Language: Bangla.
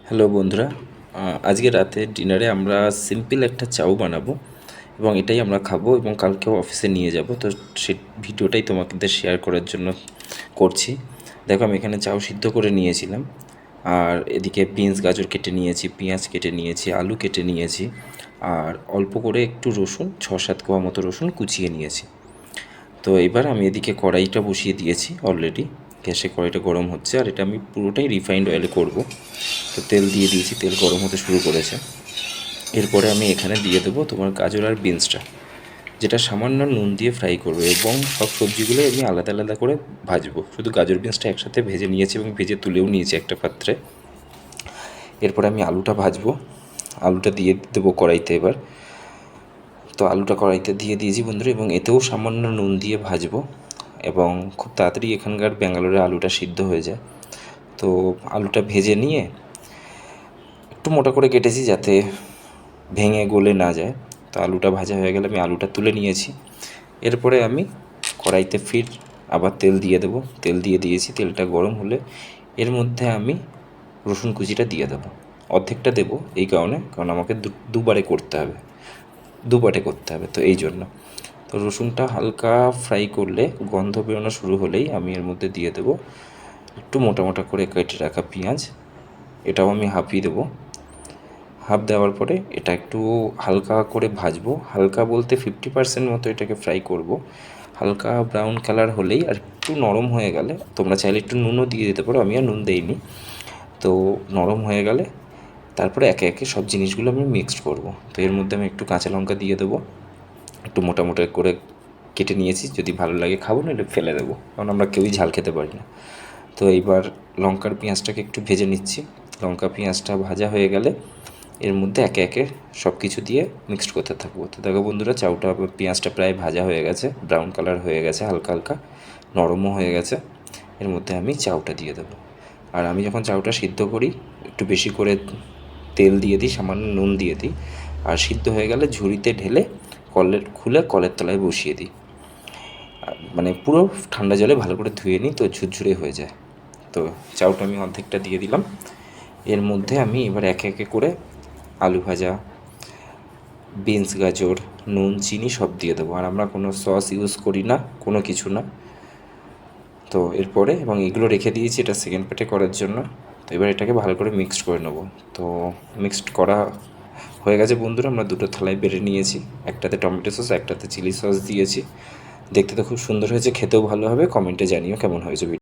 হ্যালো বন্ধুরা, আজকে রাতে ডিনারে আমরা সিম্পল একটা চাউ বানাবো এবং এটাই আমরা খাবো এবং কালকেও অফিসে নিয়ে যাব। তো সে ভিডিওটাই তোমাদের শেয়ার করার জন্য করছি। দেখো, আমি এখানে চাউ সিদ্ধ করে নিয়েছিলাম, আর এদিকে বিনস গাজর কেটে নিয়েছি, পেঁয়াজ কেটে নিয়েছি, আলু কেটে নিয়েছি, আর অল্প করে একটু রসুন, 6-7 কোয়া মতো রসুন কুচিয়ে নিয়েছি। তো এবার আমি এদিকে কড়াইটা বসিয়ে দিয়েছি অলরেডি, গ্যাসে কড়াইটা গরম হচ্ছে, আর এটা আমি পুরোটাই রিফাইন্ড অয়েলে করব। তো তেল দিয়ে দিয়েছি, তেল গরম হতে শুরু করেছে। এরপরে আমি এখানে দিয়ে দেবো তোমার গাজর আর বিনসটা, যেটা সামান্য নুন দিয়ে ফ্রাই করবো, এবং সব সবজিগুলো আমি আলাদা আলাদা করে ভাজবো। শুধু গাজর বিনসটা একসাথে ভেজে নিয়েছি এবং ভেজে তুলেও নিয়েছি একটা পাত্রে। এরপরে আমি আলুটা ভাজবো, আলুটা দিয়ে দেবো কড়াইতে এবার। তো আলুটা কড়াইতে দিয়ে দিয়েছি বন্ধুরা, এবং এতেও সামান্য নুন দিয়ে ভাজবো, এবং খুব তাড়াতাড়ি এখানকার ব্যাঙ্গালোরে আলুটা সিদ্ধ হয়ে যায়। তো আলুটা ভেজে নিয়ে একটু মোটা করে কেটেছি যাতে ভেঙে গলে না যায়। তো আলুটা ভাজা হয়ে গেলে আমি আলুটা তুলে নিয়েছি। এরপরে আমি কড়াইতে ফির আবার তেল দিয়ে দেবো, তেল দিয়ে দিয়েছি। তেলটা গরম হলে এর মধ্যে আমি রসুন কুচিটা দিয়ে দেবো। অর্ধেকটা দেবো এই কারণে, কারণ আমাকে দুবারে করতে হবে, দুবারে করতে হবে, তো এই জন্য। তো রসুনটা হালকা ফ্রাই করলে, গন্ধ বেরোনো শুরু হলেই আমি এর মধ্যে দিয়ে দেবো একটু মোটা মোটা করে কেটে রাখা পেঁয়াজ। এটাও আমি হাফই দেবো। হাফ দেওয়ার পরে এটা একটু হালকা করে ভাজবো, হালকা বলতে 50% মতো এটাকে ফ্রাই করব। হালকা ব্রাউন কালার হলেই, আর একটু নরম হয়ে গেলে, তোমরা চাইলে একটু নুনও দিয়ে দিতে পারো, আমি আর নুন দেইনি। তো নরম হয়ে গেলে তারপরে একে একে সব জিনিসগুলো আমি মিক্সড করব। তো এর মধ্যে আমি একটু কাঁচা লঙ্কা দিয়ে দেবো, একটু মোটা মোটা করে কেটে নিয়েছি, যদি ভালো লাগে খাবো, নাহলে ফেলে দেবো, কারণ আমরা কেউই ঝাল খেতে পারি না। তো এইবার লঙ্কার পেঁয়াজটাকে একটু ভেজে নিচ্ছি। লঙ্কা পেঁয়াজটা ভাজা হয়ে গেলে এর মধ্যে একে একে সব কিছু দিয়ে মিক্সড করতে থাকবো। তো দেখো বন্ধুরা, চাউটা পেঁয়াজটা প্রায় ভাজা হয়ে গেছে, ব্রাউন কালার হয়ে গেছে, হালকা হালকা নরমও হয়ে গেছে। এর মধ্যে আমি চাউটা দিয়ে দেবো। আর আমি যখন চাউটা সিদ্ধ করি, একটু বেশি করে তেল দিয়ে দিই, সামান্য নুন দিয়ে দিই, আর সিদ্ধ হয়ে গেলে ঝুড়িতে ঢেলে খুলে কলের তলায় বসিয়ে দিই। মানে পুরো ঠান্ডা জলে ভালো করে ধুয়ে নিই, তো ঝুরঝুরে হয়ে যায়। তো চাউটা আমি অর্ধেকটা দিয়ে দিলাম। এর মধ্যে আমি এবার একে একে করে আলু ভাজা, বিনস গাজর, নুন, চিনি সব দিয়ে দেবো। আর আমরা কোনো সস ইউজ করি না, কোনো কিছু না। তো এরপরে, এবং এগুলো রেখে দিয়েছি এটা সেকেন্ড পার্টে করার জন্য। তো এবার এটাকে ভালো করে মিক্সড করে নেবো। তো মিক্সড করা হয়ে গেছে বন্ধুরা, আমরা দুটো থালায় বেড়ে নিয়েছি। একটাতে টমেটো সস, একটাতে চিলি সস দিয়েছি। দেখতে তো খুব সুন্দর হয়েছে, খেতেও ভালো হবে। কমেন্টে জানিও কেমন হয়েছে।